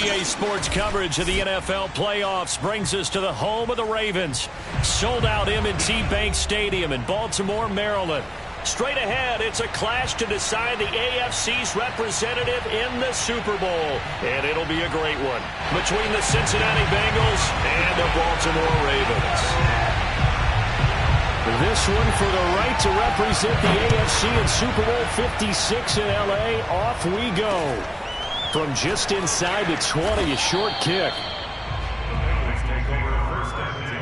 EA Sports coverage of the NFL playoffs brings us to the home of the Ravens. Sold out M&T Bank Stadium in Baltimore, Maryland. Straight ahead, it's a clash to decide the AFC's representative in the Super Bowl. And it'll be a great one between the Cincinnati Bengals and the Baltimore Ravens. This one for the right to represent the AFC in Super Bowl 56 in L.A. Off we go. From just inside the 20, a short kick. The Bengals take over first and 10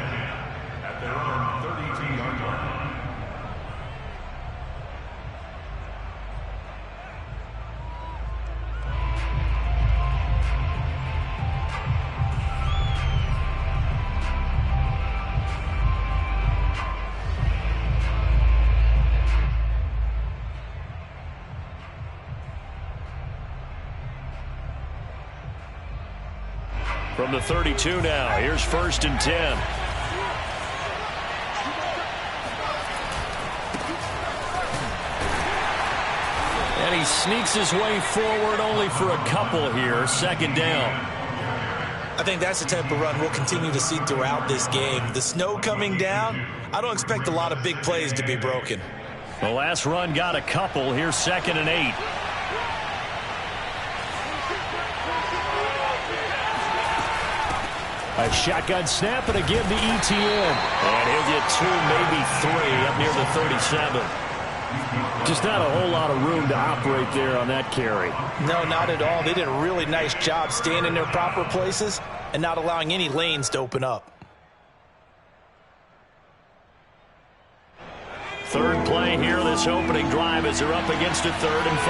at their own 32-yard line. From the 32 now, here's first and 10. And he sneaks his way forward only for a couple here. Second down. I think that's the type of run we'll continue to see throughout this game. The snow coming down, I don't expect a lot of big plays to be broken. The last run got a couple. Here's second and 8. A shotgun snap and again to Etienne. And he'll get 2, maybe 3 up near the 37. Just not a whole lot of room to operate there on that carry. No, not at all. They did a really nice job staying in their proper places and not allowing any lanes to open up. Third play here, this opening drive as they're up against a 3rd and 5.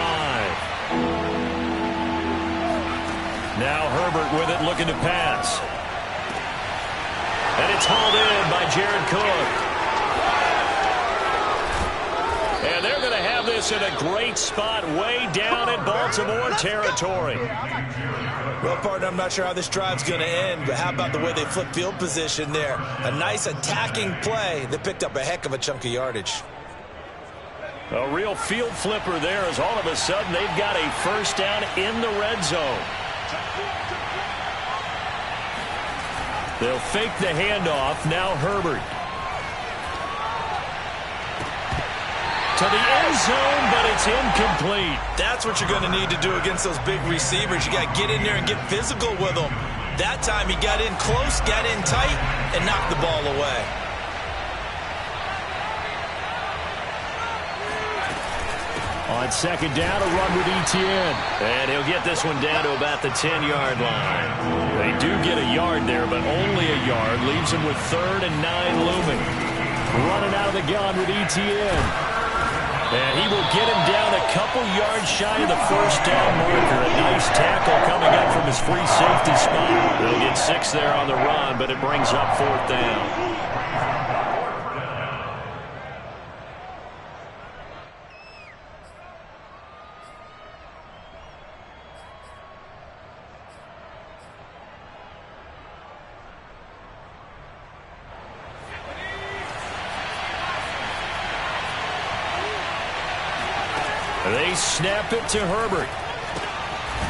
Now Herbert with it, looking to pass. And it's hauled in by Jared Cook. And they're going to have this in a great spot way down in Baltimore territory. Well, partner, I'm not sure how this drive's going to end, but how about the way they flip field position there? A nice attacking play that picked up a heck of a chunk of yardage. A real field flipper there as all of a sudden they've got a first down in the red zone. They'll fake the handoff. Now Herbert. To the end zone, but it's incomplete. That's what you're going to need to do against those big receivers. You got to get in there and get physical with them. That time he got in close, got in tight, and knocked the ball away. On second down, a run with Etienne. And he'll get this one down to about the 10-yard line. They do get a yard there, but only a yard. Leaves him with 3rd and 9 looming. Running out of the gun with Etienne. And he will get him down a couple yards shy of the first down marker. A nice tackle coming up from his free safety spot. They'll get 6 there on the run, but it brings up 4th down. They snap it to Herbert.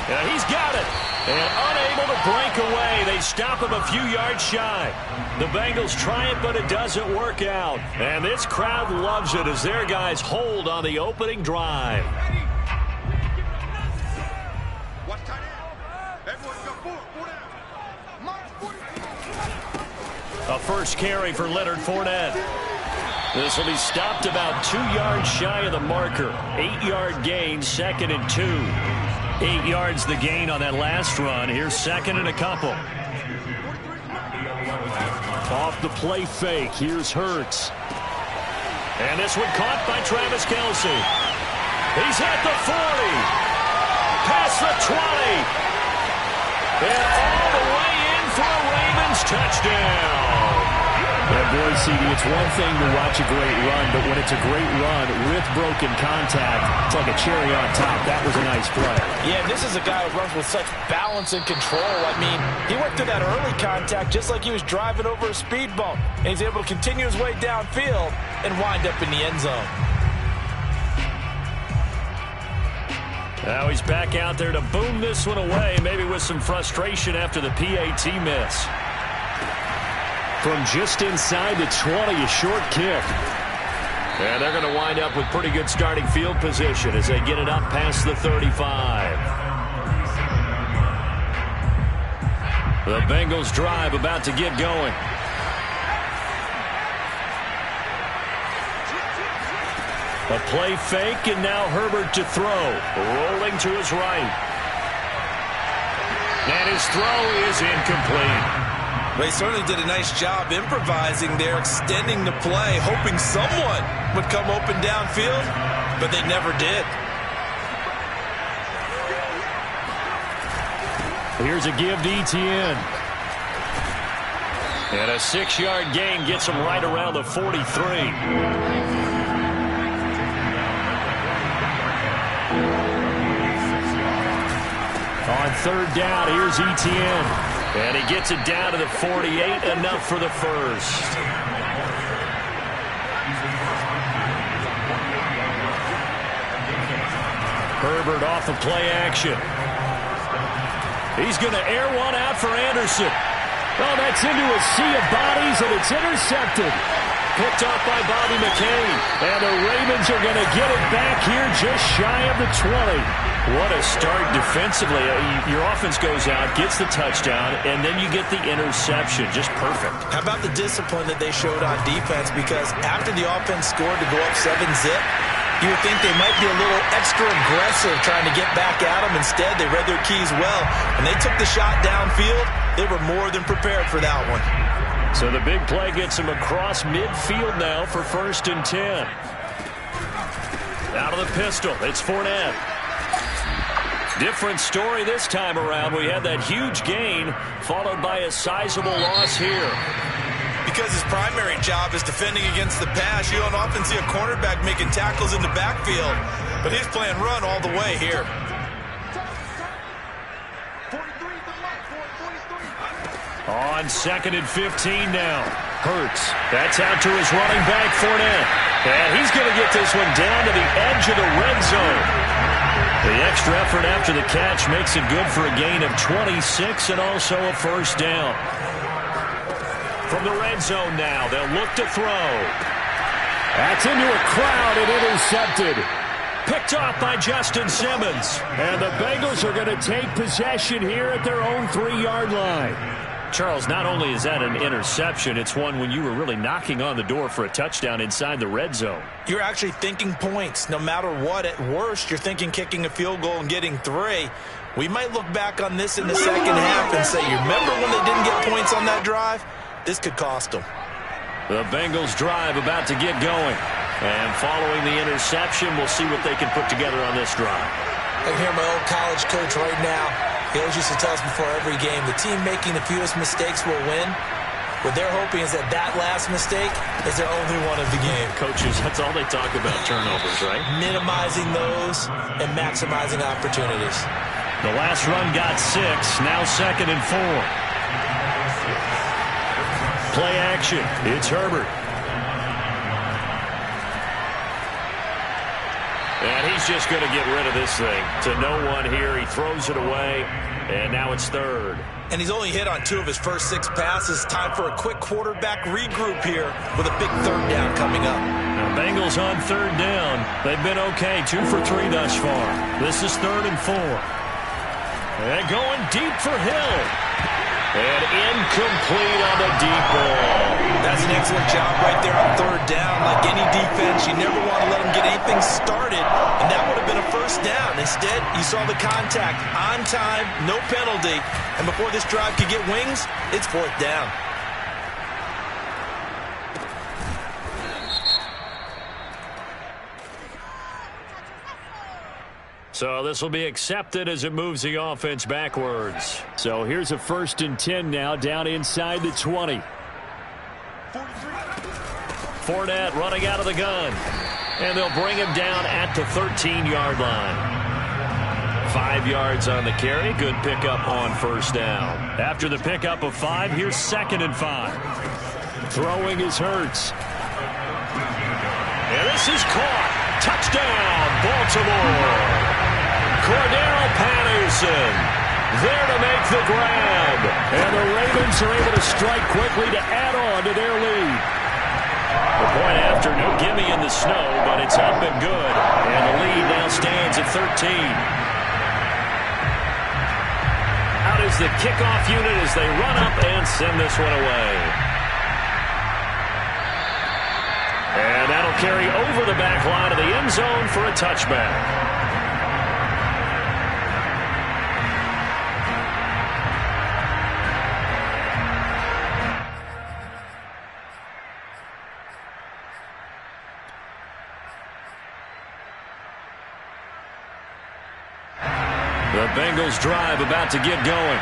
And he's got it. And unable to break away. They stop him a few yards shy. The Bengals try it, but it doesn't work out. And this crowd loves it as their guys hold on the opening drive. A first carry for Leonard Fournette. This will be stopped about 2 yards shy of the marker. 8-yard gain, 2nd and 2. 8 yards the gain on that last run. Here's 2nd and a couple. Off the play fake. Here's Hurts. And this one caught by Travis Kelce. He's at the 40. Past the 20. And all the way in for a Ravens touchdown. And boy, CD, it's one thing to watch a great run, but when it's a great run with broken contact, it's like a cherry on top. That was a nice play. Yeah, and this is a guy who runs with such balance and control. I mean, he went through that early contact just like he was driving over a speed bump. And he's able to continue his way downfield and wind up in the end zone. Now he's back out there to boom this one away, maybe with some frustration after the PAT miss. From just inside the 20, a short kick. And they're going to wind up with pretty good starting field position as they get it up past the 35. The Bengals drive about to get going. A play fake, and now Herbert to throw. Rolling to his right. And his throw is incomplete. They certainly did a nice job improvising there, extending the play, hoping someone would come open downfield, but they never did. Here's a give to Etienne. And a 6-yard gain gets him right around the 43. On third down, here's Etienne. And he gets it down to the 48, enough for the first. Herbert off of play action. He's going to air one out for Anderson. Oh, that's into a sea of bodies, and it's intercepted. Picked off by Bobby McCain. And the Ravens are going to get it back here just shy of the 20. What a start defensively. Your offense goes out, gets the touchdown, and then you get the interception. Just perfect. How about the discipline that they showed on defense? Because after the offense scored to go up 7-zip, you would think they might be a little extra aggressive trying to get back at them. Instead, they read their keys well, and they took the shot downfield. They were more than prepared for that one. So the big play gets them across midfield now for 1st and 10. Out of the pistol, it's Fournette. Different story this time around. We had that huge gain followed by a sizable loss here. Because his primary job is defending against the pass, you don't often see a cornerback making tackles in the backfield. But he's playing run all the way here. On 2nd and 15 now. Hurts. That's out to his running back, Fournette. And he's going to get this one down to the edge of the red zone. The extra effort after the catch makes it good for a gain of 26 and also a first down. From the red zone now, they'll look to throw. That's into a crowd and intercepted. Picked off by Justin Simmons. And the Bengals are going to take possession here at their own 3-yard line. Charles, not only is that an interception, it's one when you were really knocking on the door for a touchdown inside the red zone. You're actually thinking points. No matter what, at worst, you're thinking kicking a field goal and getting 3. We might look back on this in the second half and say, you remember when they didn't get points on that drive? This could cost them. The Bengals drive about to get going. And following the interception, we'll see what they can put together on this drive. I can hear my old college coach right now. He always used to tell us before every game, the team making the fewest mistakes will win. What they're hoping is that that last mistake is their only one of the game. Coaches, that's all they talk about, turnovers, right? Minimizing those and maximizing opportunities. The last run got 6, now 2nd and 4. Play action, it's Herbert. And he's just going to get rid of this thing to no one here. He throws it away, and now it's 3rd. And he's only hit on 2 of his first 6 passes. Time for a quick quarterback regroup here with a big 3rd down coming up. Now, Bengals on 3rd down. They've been okay, 2 for 3 thus far. This is 3rd and 4. And going deep for Hill. And incomplete on the deep ball. That's an excellent job right there on 3rd down. Like any defense, you never want to let them get anything started, and that would have been a first down. Instead, you saw the contact on time, no penalty, and before this drive could get wings, it's 4th down. So this will be accepted as it moves the offense backwards. So here's a 1st and 10 now, down inside the 20. Fournette running out of the gun. And they'll bring him down at the 13-yard line. 5 yards on the carry. Good pickup on 1st down. After the pickup of 5, here's 2nd and 5. Throwing is Hurts. And this is caught. Touchdown, Baltimore. Caught Wilson there to make the grab. And the Ravens are able to strike quickly to add on to their lead. The point after, no gimme in the snow, but it's up and good. And the lead now stands at 13. Out is the kickoff unit as they run up and send this one away. And that'll carry over the back line of the end zone for a touchback. The Bengals drive about to get going.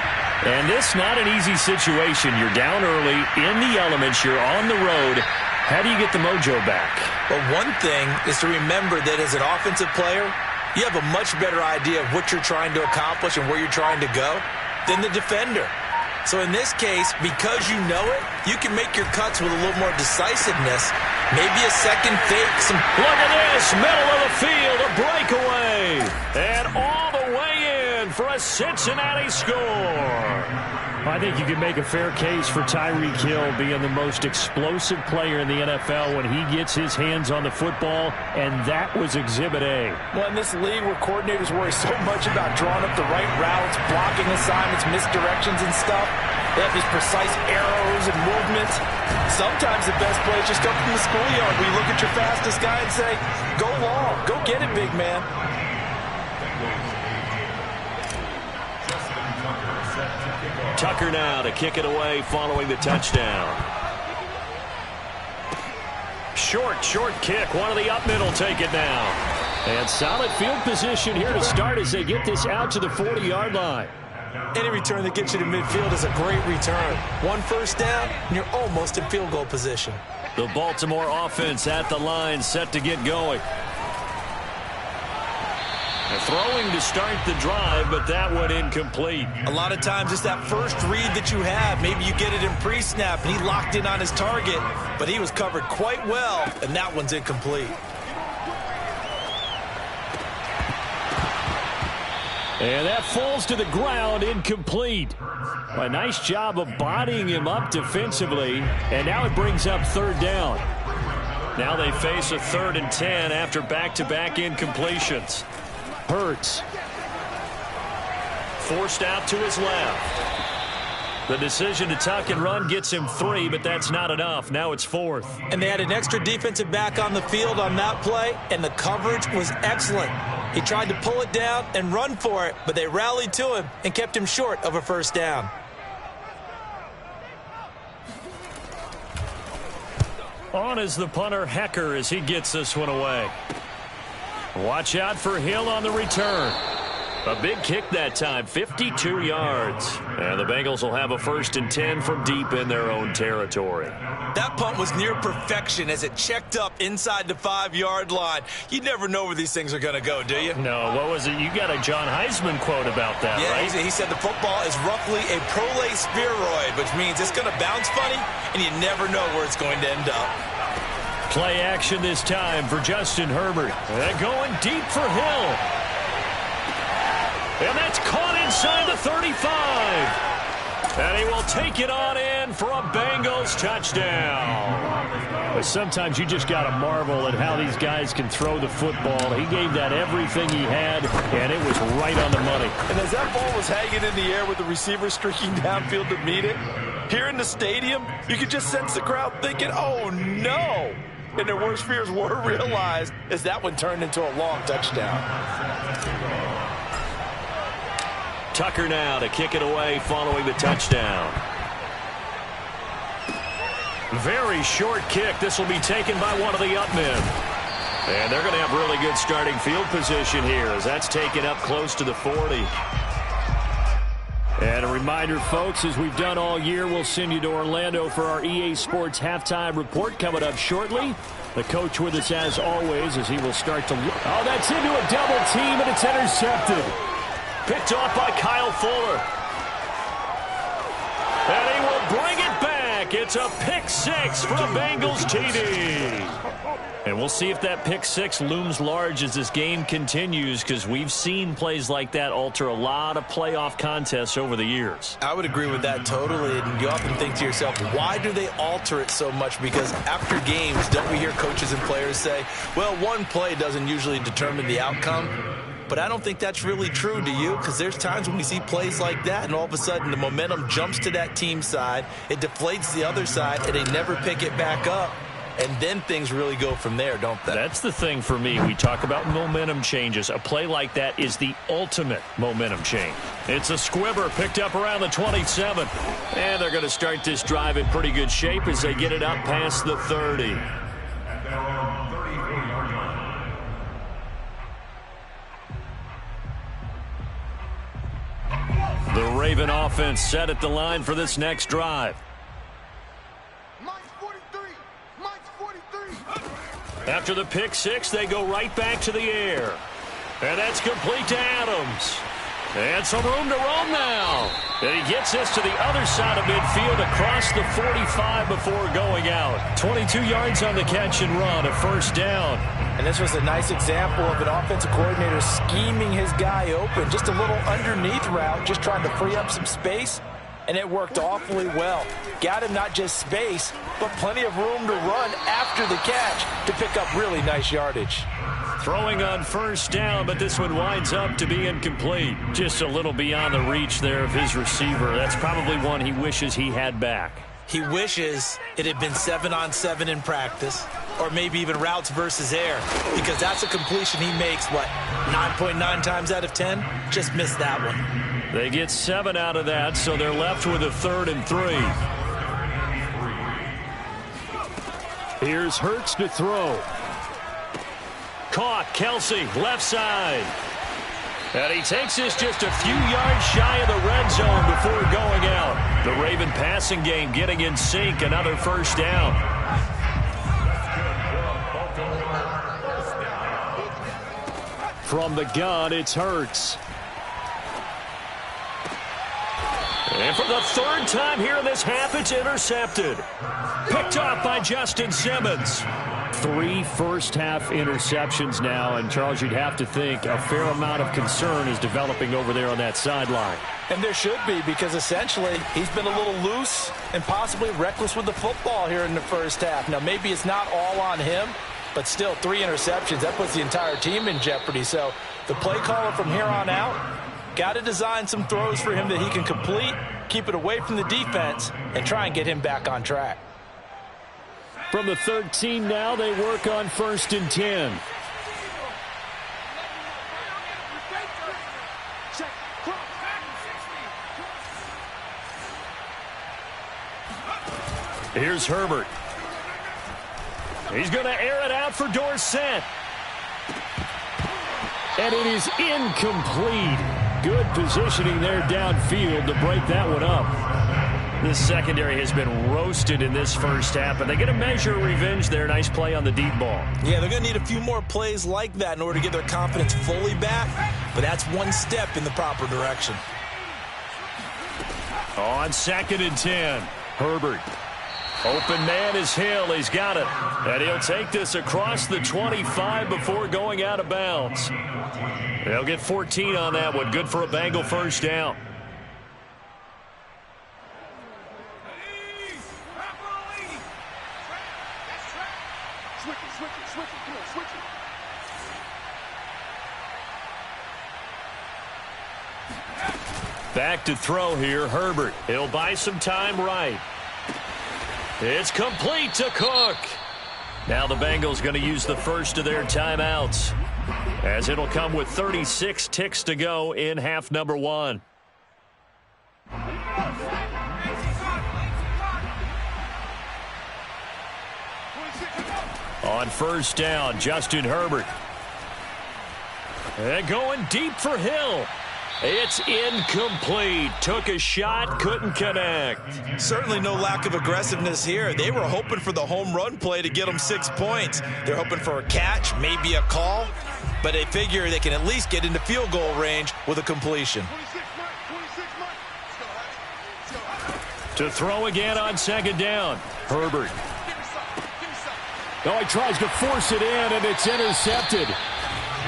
And this not an easy situation. You're down early, in the elements, you're on the road. How do you get the mojo back? Well, one thing is to remember that as an offensive player, you have a much better idea of what you're trying to accomplish and where you're trying to go than the defender. So in this case, because you know it, you can make your cuts with a little more decisiveness. Maybe a second fake. Look at this, middle of the field, a breakaway. And all the way in for a Cincinnati score. I think you can make a fair case for Tyreek Hill being the most explosive player in the NFL when he gets his hands on the football, and that was Exhibit A. Well, in this league where coordinators worry so much about drawing up the right routes, blocking assignments, misdirections and stuff, they have these precise arrows and movements. Sometimes the best plays just come from the schoolyard where you look at your fastest guy and say, go long, go get it, big man. Tucker now to kick it away following the touchdown. Short kick. One of the up middle take it now. And solid field position here to start as they get this out to the 40-yard line. Any return that gets you to midfield is a great return. One first down, and you're almost in field goal position. The Baltimore offense at the line, set to get going. Throwing to start the drive, but that one incomplete. A lot of times it's that first read that you have. Maybe you get it in pre-snap, and he locked in on his target, but he was covered quite well, and that one's incomplete. And that falls to the ground, incomplete. A nice job of bodying him up defensively, and now it brings up third down. Now they face a 3rd and 10 after back-to-back incompletions. Hurts. Forced out to his left. The decision to tuck and run gets him 3, but that's not enough. Now it's 4th. And they had an extra defensive back on the field on that play, and the coverage was excellent. He tried to pull it down and run for it, but they rallied to him and kept him short of a first down. On is the punter, Hecker, as he gets this one away. Watch out for Hill on the return. A big kick that time, 52 yards. And the Bengals will have a 1st and 10 from deep in their own territory. That punt was near perfection as it checked up inside the 5-yard line. You never know where these things are going to go, do you? No, what was it? You got a John Heisman quote about that, yeah, right? He said the football is roughly a prolate spheroid, which means it's going to bounce funny, and you never know where it's going to end up. Play action this time for Justin Herbert. And going deep for Hill. And that's caught inside the 35. And he will take it on in for a Bengals touchdown. But sometimes you just got to marvel at how these guys can throw the football. He gave that everything he had, and it was right on the money. And as that ball was hanging in the air with the receiver streaking downfield to meet it, here in the stadium, you could just sense the crowd thinking, oh, no. And their worst fears were realized as that one turned into a long touchdown. Tucker now to kick it away following the touchdown. Very short kick. This will be taken by one of the up men. And they're going to have really good starting field position here as that's taken up close to the 40. And a reminder, folks, as we've done all year, we'll send you to Orlando for our EA Sports halftime report coming up shortly. The coach with us as always as he will start to look. Oh, that's into a double team, and it's intercepted. Picked off by Kyle Fuller. And he will bring it back. It's a pick 6 for a Bengals TD. And we'll see if that pick six looms large as this game continues, because we've seen plays like that alter a lot of playoff contests over the years. I would agree with that totally. And you often think to yourself, why do they alter it so much? Because after games, don't we hear coaches and players say, well, one play doesn't usually determine the outcome? But I don't think that's really true, do you? Because there's times when we see plays like that, and all of a sudden the momentum jumps to that team side, it deflates the other side, and they never pick it back up. And then things really go from there, don't they? That's the thing for me. We talk about momentum changes. A play like that is the ultimate momentum change. It's a squibber picked up around the 27. And they're going to start this drive in pretty good shape as they get it up past the 30. The Raven offense set at the line for this next drive. After the pick six, they go right back to the air. And that's complete to Adams. And some room to roam now. And he gets this to the other side of midfield across the 45 before going out. 22 yards on the catch and run, a first down. And this was a nice example of an offensive coordinator scheming his guy open. Just a little underneath route, just trying to free up some space. And it worked awfully well. Got him not just space, but plenty of room to run after the catch to pick up really nice yardage. Throwing on first down, but this one winds up to be incomplete. Just a little beyond the reach there of his receiver. That's probably one he wishes he had back. He wishes it had been 7-on-7 in practice, or maybe even routes versus air, because that's a completion he makes, 9.9 times out of 10? Just missed that one. They get 7 out of that, so they're left with a 3rd and 3. Here's Hurts to throw. Caught, Kelsey, left side. And he takes this just a few yards shy of the red zone before going out. The Raven passing game getting in sync, another first down. From the gun, it's Hurts. And for the 3rd time here in this half, it's intercepted. Picked off by Justin Simmons. 3 first-half interceptions now, and Charles, you'd have to think a fair amount of concern is developing over there on that sideline. And there should be, because essentially he's been a little loose and possibly reckless with the football here in the first half. Now, maybe it's not all on him, but still 3 interceptions. That puts the entire team in jeopardy. So the play caller from here on out got to design some throws for him that he can complete, keep it away from the defense, and try and get him back on track. From the 13 now, they work on 1st and 10. Here's Herbert. He's going to air it out for Dorsett. And it is incomplete. Good positioning there downfield to break that one up. This secondary has been roasted in this first half, but they get a measure of revenge there. Nice play on the deep ball. Yeah, they're going to need a few more plays like that in order to get their confidence fully back, but that's one step in the proper direction. On 2nd and 10, Herbert. Open man is Hill. He's got it. And he'll take this across the 25 before going out of bounds. They'll get 14 on that one. Good for a Bengal first down. Back to throw here, Herbert. He'll buy some time right. It's complete to Cook. Now the Bengals going to use the first of their timeouts, as it'll come with 36 ticks to go in half number 1. On first down, Justin Herbert. And going deep for Hill. It's incomplete. Took a shot, couldn't connect. Certainly no lack of aggressiveness here. They were hoping for the home run play to get them 6 points. They're hoping for a catch, maybe a call, but they figure they can at least get into field goal range with a completion. To throw again on 2nd down, Herbert. Oh, he tries to force it in, and it's intercepted.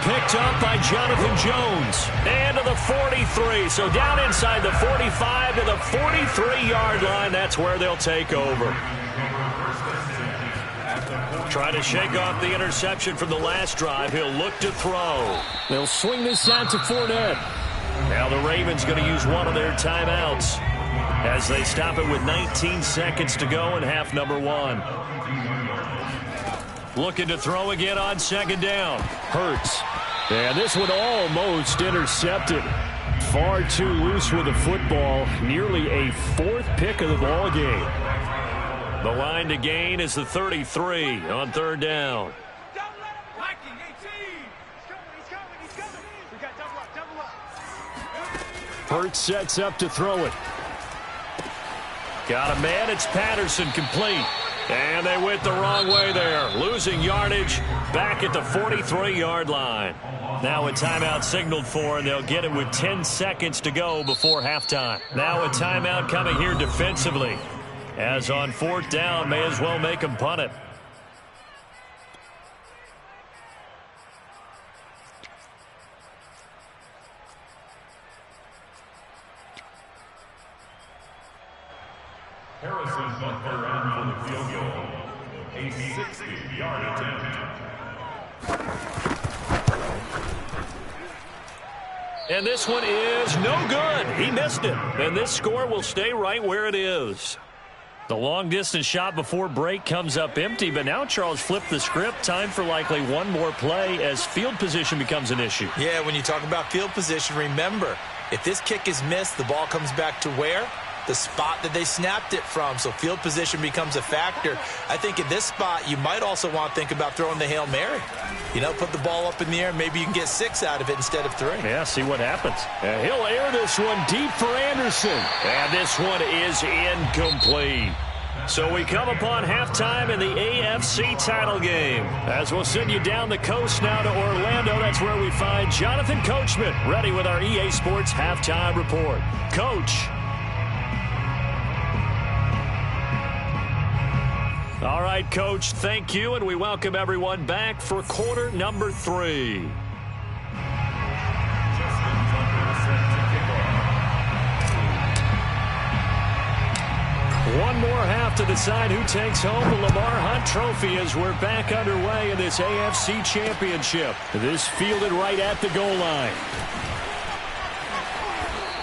Picked up by Jonathan Jones. And to the 43. So down inside the 45 to the 43-yard line. That's where they'll take over. Trying to shake off the interception from the last drive. He'll look to throw. They'll swing this out to Fournette. Now the Ravens going to use one of their timeouts as they stop it with 19 seconds to go in half number 1. Looking to throw again on second down. Hurts. And this one almost intercepted. Far too loose with the football. Nearly a 4th pick of the ball game. The line to gain is the 33 on third down. Hurts sets up to throw it. Got a man. It's Patterson, complete. And they went the wrong way there. Losing yardage back at the 43-yard line. Now a timeout signaled for, and they'll get it with 10 seconds to go before halftime. Now a timeout coming here defensively. As on 4th down, may as well make them punt it. Harrison Butker on for the field goal. A 60-yard attempt. And this one is no good. He missed it. And this score will stay right where it is. The long-distance shot before break comes up empty, but now Charles flipped the script. Time for likely one more play as field position becomes an issue. Yeah, when you talk about field position, remember, if this kick is missed, the ball comes back to where? The spot that they snapped it from. So field position becomes a factor. I think in this spot, you might also want to think about throwing the Hail Mary. You know, put the ball up in the air. Maybe you can get 6 out of it instead of 3. Yeah, see what happens. And he'll air this one deep for Anderson. And this one is incomplete. So we come upon halftime in the AFC title game. As we'll send you down the coast now to Orlando, that's where we find Jonathan Coachman, ready with our EA Sports halftime report. Coach. All right, Coach, thank you, and we welcome everyone back for quarter number 3. One more half to decide who takes home the Lamar Hunt Trophy as we're back underway in this AFC Championship. This fielded right at the goal line.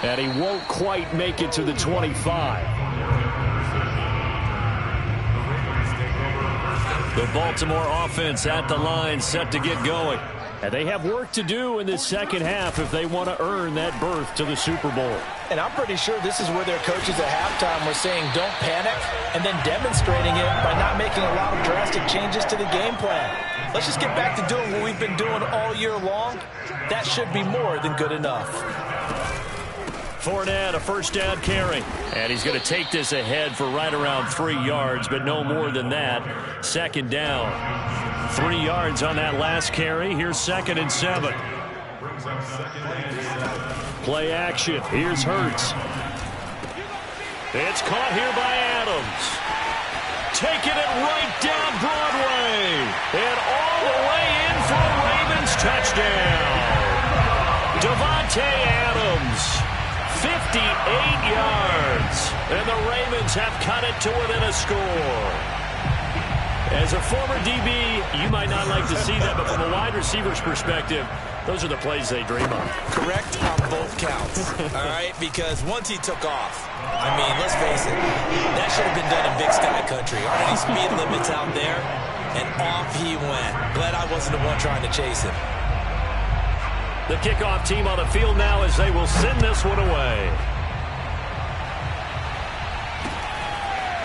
And he won't quite make it to the 25. The Baltimore offense at the line, set to get going. And they have work to do in this second half if they want to earn that berth to the Super Bowl. And I'm pretty sure this is where their coaches at halftime were saying don't panic, and then demonstrating it by not making a lot of drastic changes to the game plan. Let's just get back to doing what we've been doing all year long. That should be more than good enough. Fournette, a first down carry. And he's going to take this ahead for right around 3 yards, but no more than that. Second down. 3 yards on that last carry. Here's 2nd and 7. Play action. Here's Hurts. It's caught here by Adams. Taking it right down Broadway. And all the way in for a Ravens touchdown. Devontae Adams. 58 yards. And the Ravens have cut it to within a score. As a former DB, you might not like to see that, but from a wide receiver's perspective, those are the plays they dream of. Correct on both counts. All right, because once he took off, I mean, let's face it, that should have been done in Big Sky Country. Aren't any speed limits out there? And off he went. Glad I wasn't the one trying to chase him. The kickoff team on the field now as they will send this one away.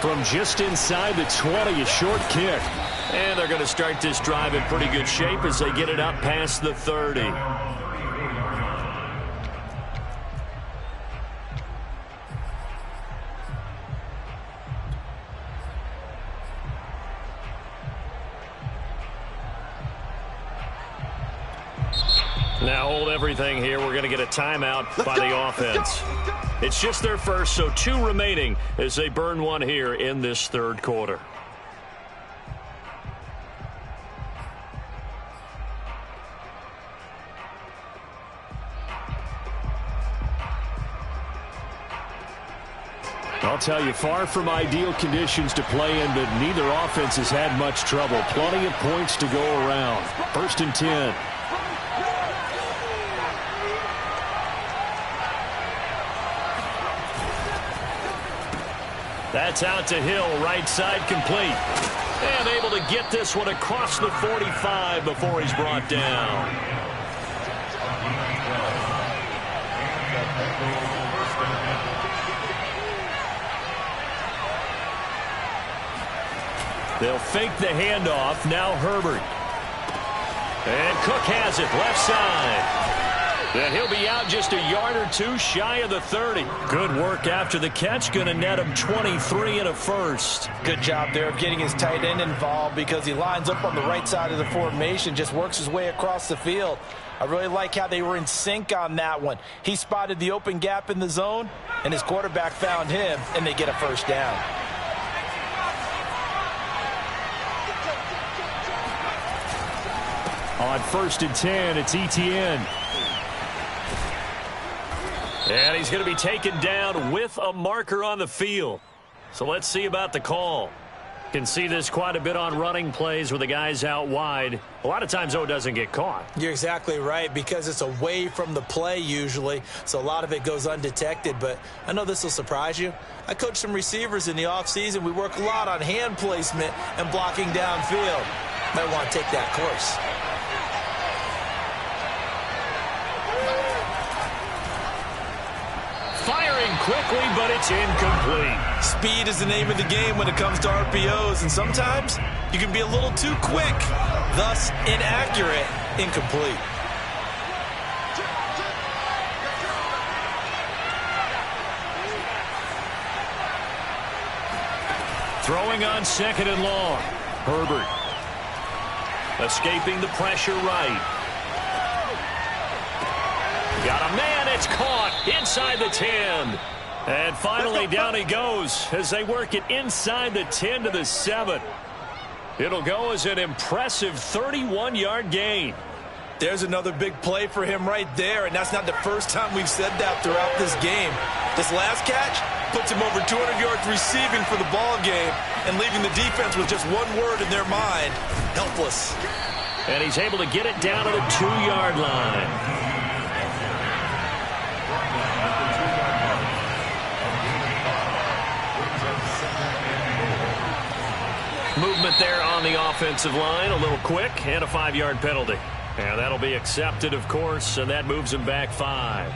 From just inside the 20, a short kick. And they're going to start this drive in pretty good shape as they get it up past the 30. Now hold everything here. We're going to get a timeout by the offense. It's just their first, so 2 remaining as they burn one here in this third quarter. I'll tell you, far from ideal conditions to play in, but neither offense has had much trouble. Plenty of points to go around. 1st and 10. That's out to Hill, right side complete. And able to get this one across the 45 before he's brought down. They'll fake the handoff. Now Herbert. And Cook has it, left side. And he'll be out just a yard or two shy of the 30. Good work after the catch. Going to net him 23 and a first. Good job there of getting his tight end involved because he lines up on the right side of the formation, just works his way across the field. I really like how they were in sync on that one. He spotted the open gap in the zone, and his quarterback found him, and they get a first down. On 1st and 10, it's Etienne. And he's going to be taken down with a marker on the field. So let's see about the call. Can see this quite a bit on running plays with the guys out wide. A lot of times, though, it doesn't get caught. You're exactly right, because it's away from the play usually, so a lot of it goes undetected. But I know this will surprise you. I coach some receivers in the offseason. We work a lot on hand placement and blocking downfield. Might want to take that course. Firing quickly, but it's incomplete. Speed is the name of the game when it comes to RPOs, and sometimes you can be a little too quick, thus inaccurate, incomplete. Throwing on 2nd and long. Herbert. Escaping the pressure right. Got a man, it's caught inside the 10. And finally down he goes as they work it inside the 10 to the 7. It'll go as an impressive 31-yard gain. There's another big play for him right there, and that's not the first time we've said that throughout this game. This last catch puts him over 200 yards receiving for the ball game and leaving the defense with just one word in their mind: helpless. And he's able to get it down to the 2-yard line. Movement there on the offensive line, a little quick, and a 5-yard penalty. And that'll be accepted, of course, and that moves him back 5.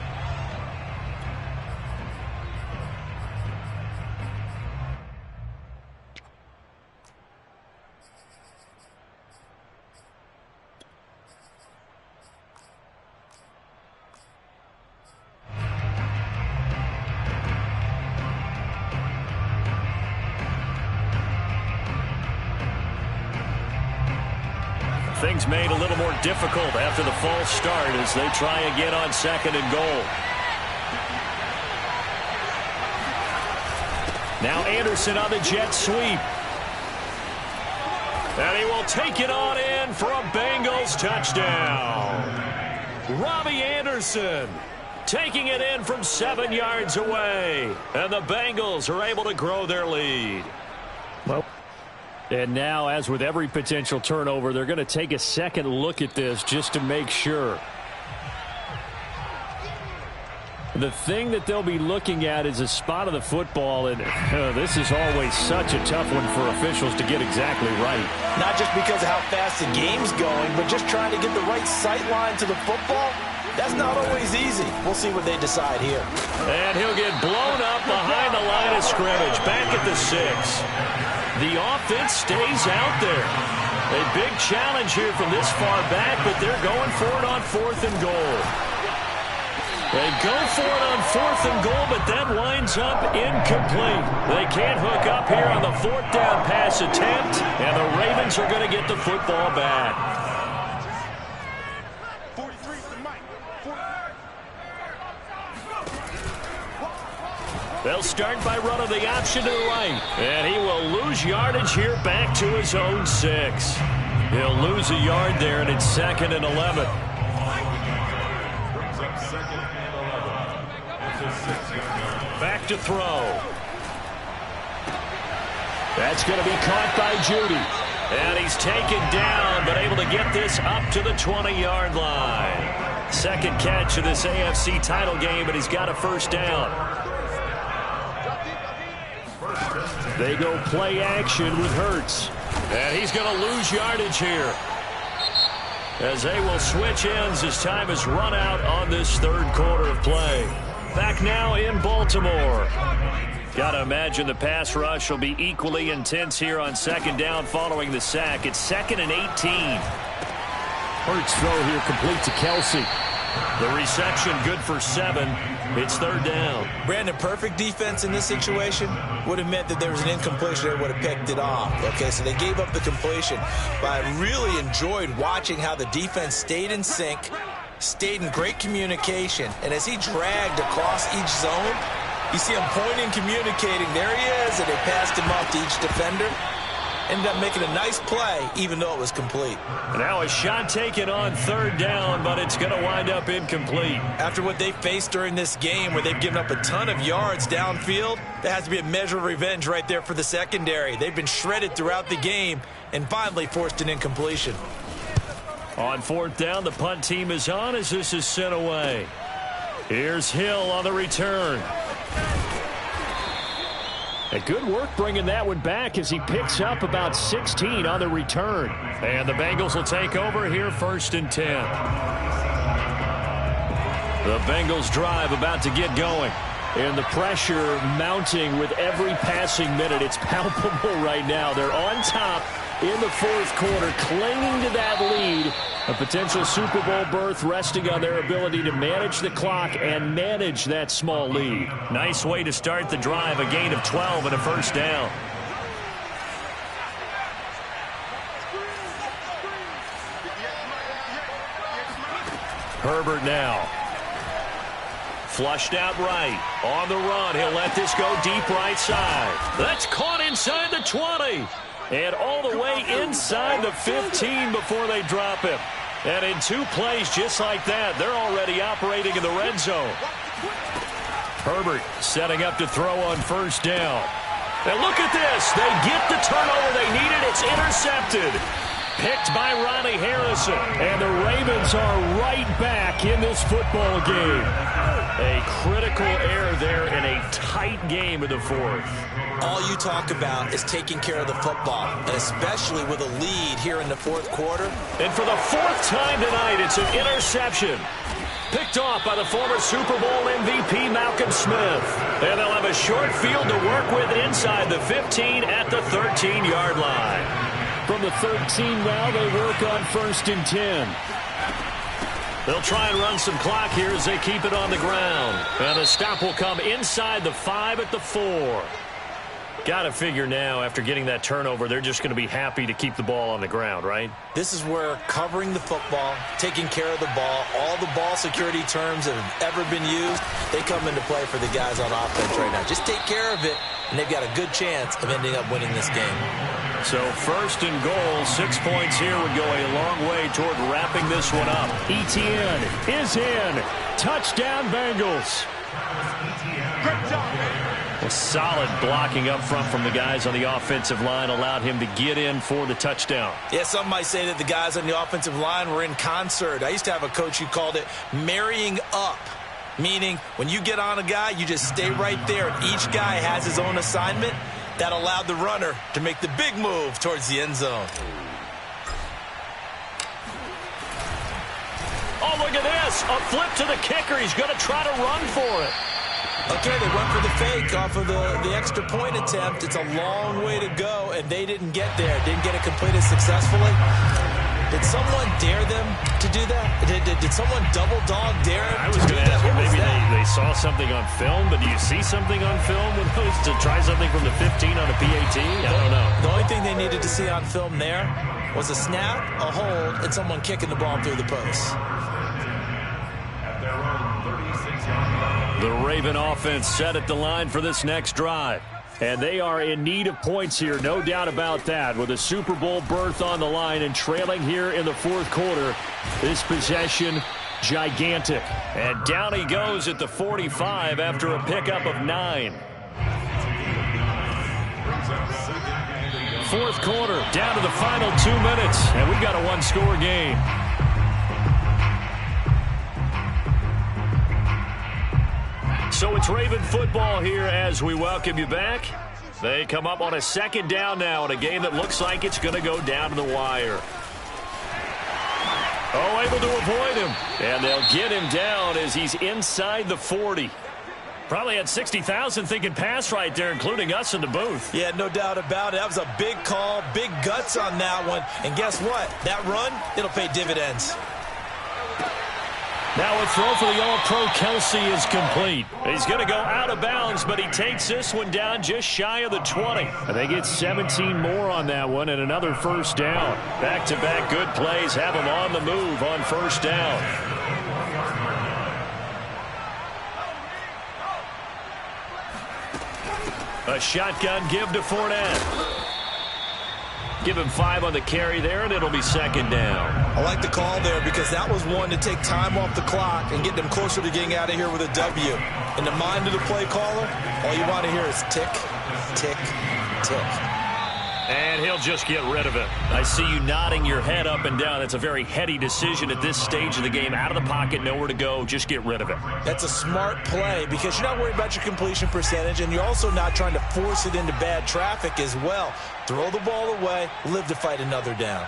Things made a little more difficult after the false start as they try again on 2nd and goal. Now Anderson on the jet sweep. And he will take it on in for a Bengals touchdown. Robbie Anderson taking it in from 7 yards away. And the Bengals are able to grow their lead. Well, and now, as with every potential turnover, they're going to take a second look at this just to make sure. The thing that they'll be looking at is a spot of the football, and this is always such a tough one for officials to get exactly right. Not just because of how fast the game's going, but just trying to get the right sight line to the football. That's not always easy. We'll see what they decide here. And he'll get blown up behind the line of scrimmage, back at the 6. The offense stays out there. A big challenge here from this far back, but they're going for it on 4th and goal. They go for it on 4th and goal, but that winds up incomplete. They can't hook up here on the 4th down pass attempt, and the Ravens are going to get the football back. They'll start by running the option to the right. And he will lose yardage here back to his own 6. He'll lose a yard there, and it's 2nd and 11. Back to throw. That's going to be caught by Judy. And he's taken down, but able to get this up to the 20-yard line. Second catch of this AFC title game, but he's got a first down. They go play action with Hurts. And he's going to lose yardage here, as they will switch ends as time has run out on this third quarter of play. Back now in Baltimore. Got to imagine the pass rush will be equally intense here on second down following the sack. It's 2nd and 18. Hurts throw here complete to Kelsey. The reception good for 7. It's third down. Brandon, perfect defense in this situation would have meant that there was an incompletion. They would have picked it off. Okay, so they gave up the completion. But I really enjoyed watching how the defense stayed in sync, stayed in great communication. And as he dragged across each zone, you see him pointing, communicating. There he is, and they passed him off to each defender. Ended up making a nice play, even though it was complete. Now a shot taken on third down, but it's going to wind up incomplete. After what they faced during this game, where they've given up a ton of yards downfield, that has to be a measure of revenge right there for the secondary. They've been shredded throughout the game and finally forced an incompletion. On fourth down, the punt team is on as this is sent away. Here's Hill on the return. A good work bringing that one back as he picks up about 16 on the return. And the Bengals will take over here, 1st and 10. The Bengals drive about to get going. And the pressure mounting with every passing minute. It's palpable right now. They're on top in the fourth quarter, clinging to that lead. A potential Super Bowl berth resting on their ability to manage the clock and manage that small lead. Nice way to start the drive, a gain of 12 and a first down. Herbert now. Flushed out right. On the run, he'll let this go deep right side. That's caught inside the 20. And all the way inside the 15 before they drop him. And in 2 plays just like that, they're already operating in the red zone. Herbert setting up to throw on first down. And look at this. They get the turnover they needed. It's intercepted. Picked by Ronnie Harrison. And the Ravens are right back in this football game. A critical error there in a tight game of the fourth. All you talk about is taking care of the football, and especially with a lead here in the fourth quarter. And for the 4th time tonight, it's an interception. Picked off by the former Super Bowl MVP Malcolm Smith. And they'll have a short field to work with inside the 15 at the 13-yard line. From the 13 now, they work on 1st and 10. They'll try and run some clock here as they keep it on the ground. And the stop will come inside the 5 at the 4. Got to figure now, after getting that turnover, they're just going to be happy to keep the ball on the ground, right? This is where covering the football, taking care of the ball, all the ball security terms that have ever been used, they come into play for the guys on offense right now. Just take care of it, and they've got a good chance of ending up winning this game. So 1st and goal, 6 points here would go a long way toward wrapping this one up. ETN is in. Touchdown, Bengals. A solid blocking up front from the guys on the offensive line allowed him to get in for the touchdown. Yeah, some might say that the guys on the offensive line were in concert. I used to have a coach who called it marrying up, meaning when you get on a guy, you just stay right there, and each guy has his own assignment. That allowed the runner to make the big move towards the end zone. Oh, look at this. A flip to the kicker. He's going to try to run for it. Okay, they went for the fake off of the extra point attempt. It's a long way to go, and they didn't get there. Didn't get it completed successfully. Did someone dare them to do that? Did someone double dog dare them? I was going to ask, well, maybe they saw something on film, but do you see something on film with those to try something from the 15 on a PAT? I don't know. The only thing they needed to see on film there was a snap, a hold, and someone kicking the ball through the post. The Raven offense set at the line for this next drive. And they are in need of points here, no doubt about that. With a Super Bowl berth on the line and trailing here in the fourth quarter, this possession, gigantic. And down he goes at the 45 after a pickup of 9. fourth quarter, down to the final 2 minutes, and we got a one-score game. So it's Raven football here as we welcome you back. They come up on a second down now in a game that looks like it's going to go down to the wire. Oh, able to avoid him. And they'll get him down as he's inside the 40. Probably had 60,000 thinking pass right there, including us in the booth. Yeah, no doubt about it. That was a big call, big guts on that one. And guess what? That run, it'll pay dividends. Now a throw for the All-Pro Kelsey is complete. He's going to go out of bounds, but he takes this one down just shy of the 20. And they get 17 more on that one and another first down. Back-to-back good plays have him on the move on first down. A shotgun give to Fournette. Give him 5 on the carry there, and it'll be second down. I like the call there because that was one to take time off the clock and get them closer to getting out of here with a W. In the mind of the play caller, all you want to hear is tick, tick, tick. And he'll just get rid of it. I see you nodding your head up and down. That's a very heady decision at this stage of the game. Out of the pocket, nowhere to go. Just get rid of it. That's a smart play because you're not worried about your completion percentage, and you're also not trying to force it into bad traffic as well. Throw the ball away, live to fight another down.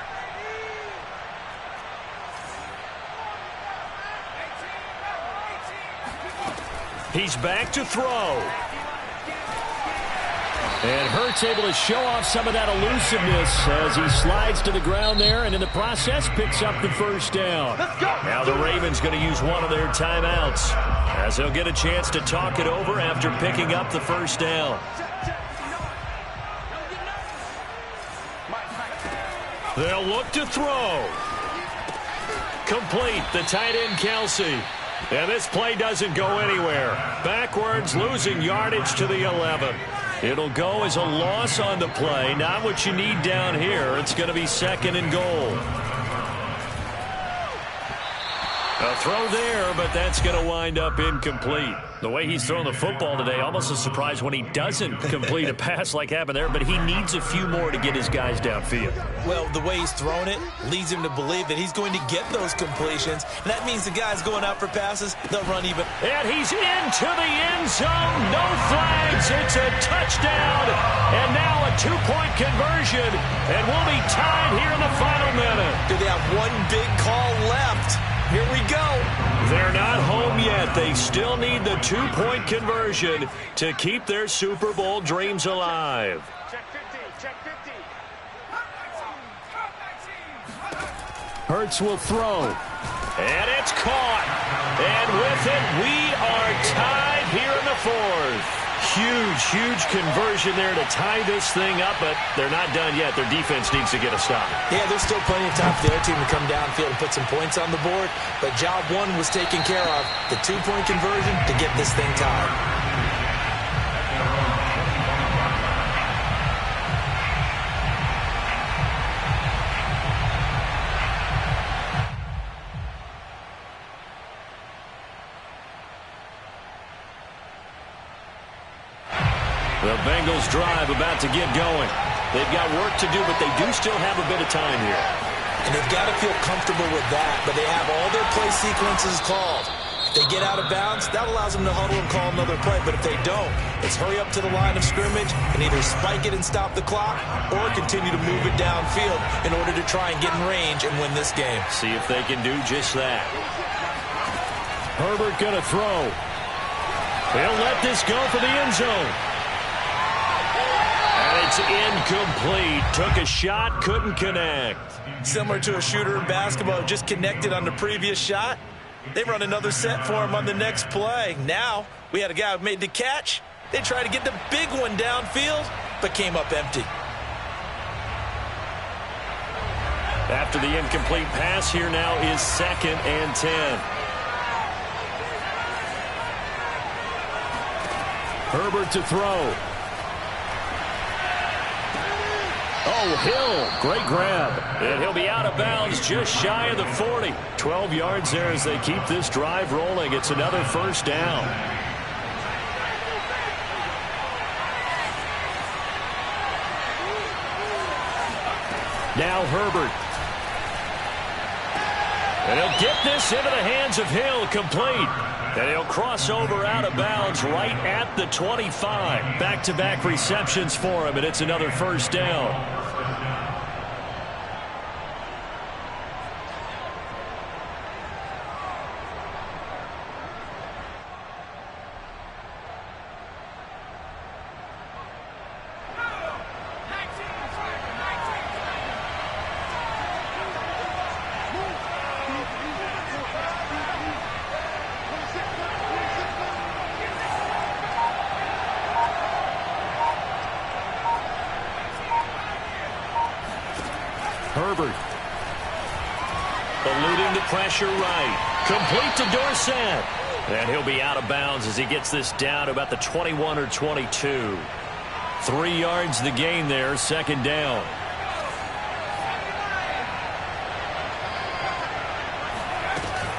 He's back to throw. And Hurts able to show off some of that elusiveness as he slides to the ground there, and in the process picks up the first down. Now the Ravens going to use one of their timeouts as they'll get a chance to talk it over after picking up the first down. They'll look to throw. Complete, the tight end Kelsey. And this play doesn't go anywhere. Backwards, losing yardage to the 11. It'll go as a loss on the play. Not what you need down here. It's going to be second and goal. A throw there, but that's going to wind up incomplete. The way he's thrown the football today, almost a surprise when he doesn't complete a pass like happened there, but he needs a few more to get his guys downfield. Well, the way he's thrown it leads him to believe that he's going to get those completions. And that means the guys going out for passes, they'll run even. And he's into the end zone. No flags. It's a touchdown. And now a two-point conversion. And we'll be tied here in the final minute. Do they have one big call left? Here we go. They're not home yet. They still need the two-point conversion to keep their Super Bowl dreams alive. Check 50, check 50. Hurts will throw. And it's caught. And with it, we are tied here in the fourth. Huge conversion there to tie this thing up, but they're not done yet. Their defense needs to get a stop. Yeah, there's still plenty of time for the other team to come downfield and put some points on the board, but job one was taken care of. The two-point conversion to get this thing tied. The Bengals drive about to get going. They've got work to do, but they do still have a bit of time here. And they've got to feel comfortable with that, but they have all their play sequences called. If they get out of bounds, that allows them to huddle and call another play, but if they don't, it's hurry up to the line of scrimmage and either spike it and stop the clock or continue to move it downfield in order to try and get in range and win this game. See if they can do just that. Herbert going to throw. He'll let this go for the end zone. It's incomplete. Took a shot, couldn't connect. Similar to a shooter in basketball, just connected on the previous shot. They run another set for him on the next play. Now, we had a guy who made the catch. They tried to get the big one downfield, but came up empty. After the incomplete pass, here now is 2nd and 10. Herbert to throw. Oh, Hill, great grab. And he'll be out of bounds just shy of the 40. 12 yards there as they keep this drive rolling. It's another first down. Now Herbert. And he'll get this into the hands of Hill, complete. And he'll cross over out of bounds right at the 25. Back-to-back receptions for him, and it's another first down. Herbert. Eluding the pressure right. Complete to Dorsett. And he'll be out of bounds as he gets this down to about the 21 or 22. 3 yards the gain there, second down.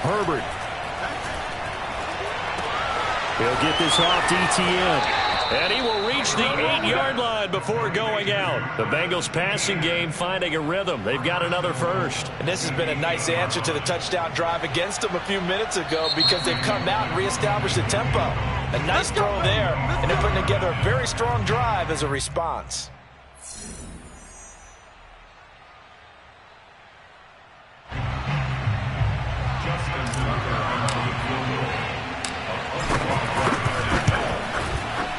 Herbert. He'll get this off to ETN. And he will reach the 8-yard line before going out. The Bengals passing game finding a rhythm. They've got another first. And this has been a nice answer to the touchdown drive against them a few minutes ago because they've come out and reestablished the tempo. A nice throw there, and they're putting together a very strong drive as a response.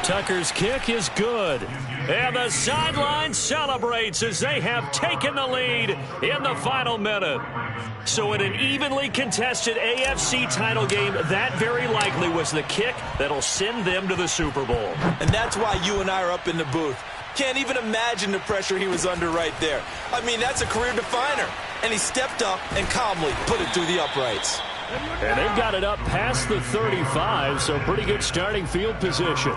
Tucker's kick is good. And the sideline celebrates as they have taken the lead in the final minute. So in an evenly contested AFC title game, that very likely was the kick that'll send them to the Super Bowl. And that's why you and I are up in the booth. Can't even imagine the pressure he was under right there. I mean, that's a career definer. And he stepped up and calmly put it through the uprights. And they've got it up past the 35, so pretty good starting field position.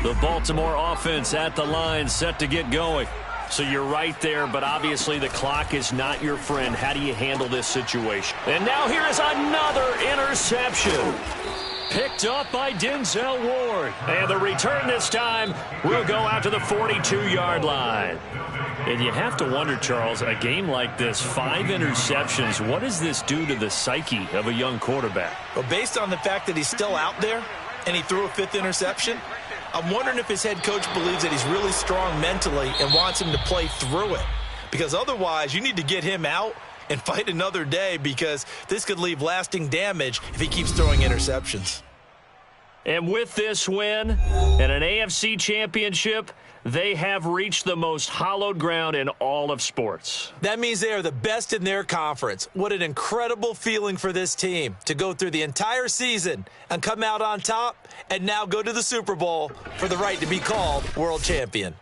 The Baltimore offense at the line, set to get going. So you're right there, but obviously the clock is not your friend. How do you handle this situation? And now here is another interception. Picked up by Denzel Ward. And the return this time will go out to the 42-yard line. And you have to wonder, Charles, a game like this, 5 interceptions, what does this do to the psyche of a young quarterback? Well, based on the fact that he's still out there and he threw a 5th interception, I'm wondering if his head coach believes that he's really strong mentally and wants him to play through it. Because otherwise, you need to get him out and fight another day because this could leave lasting damage if he keeps throwing interceptions. And with this win and an AFC championship, they have reached the most hallowed ground in all of sports. That means they are the best in their conference. What an incredible feeling for this team to go through the entire season and come out on top and now go to the Super Bowl for the right to be called world champion.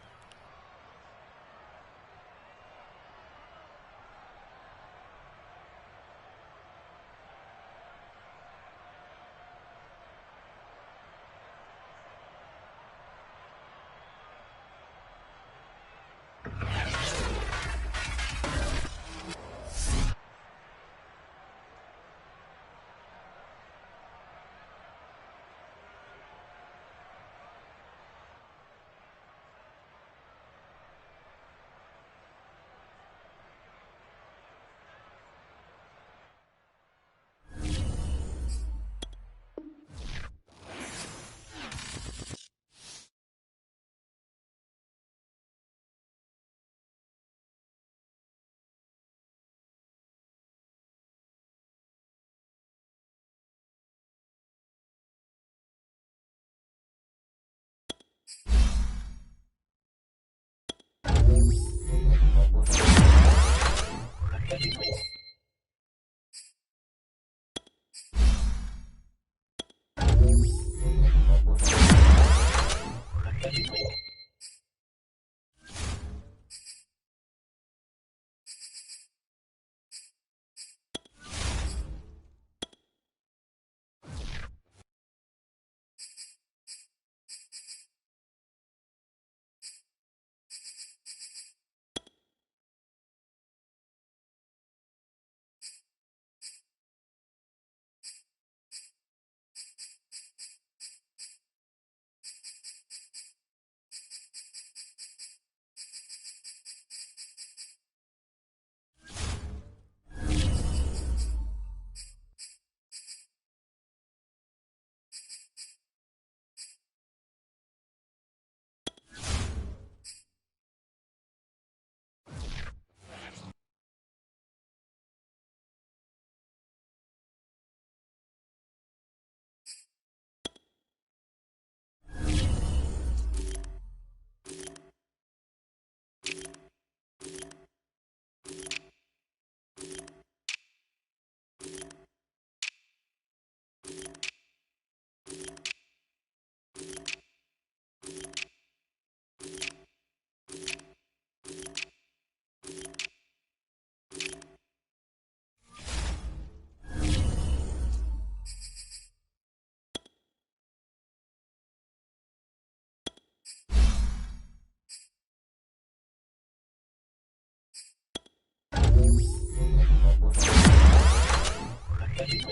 Thank you.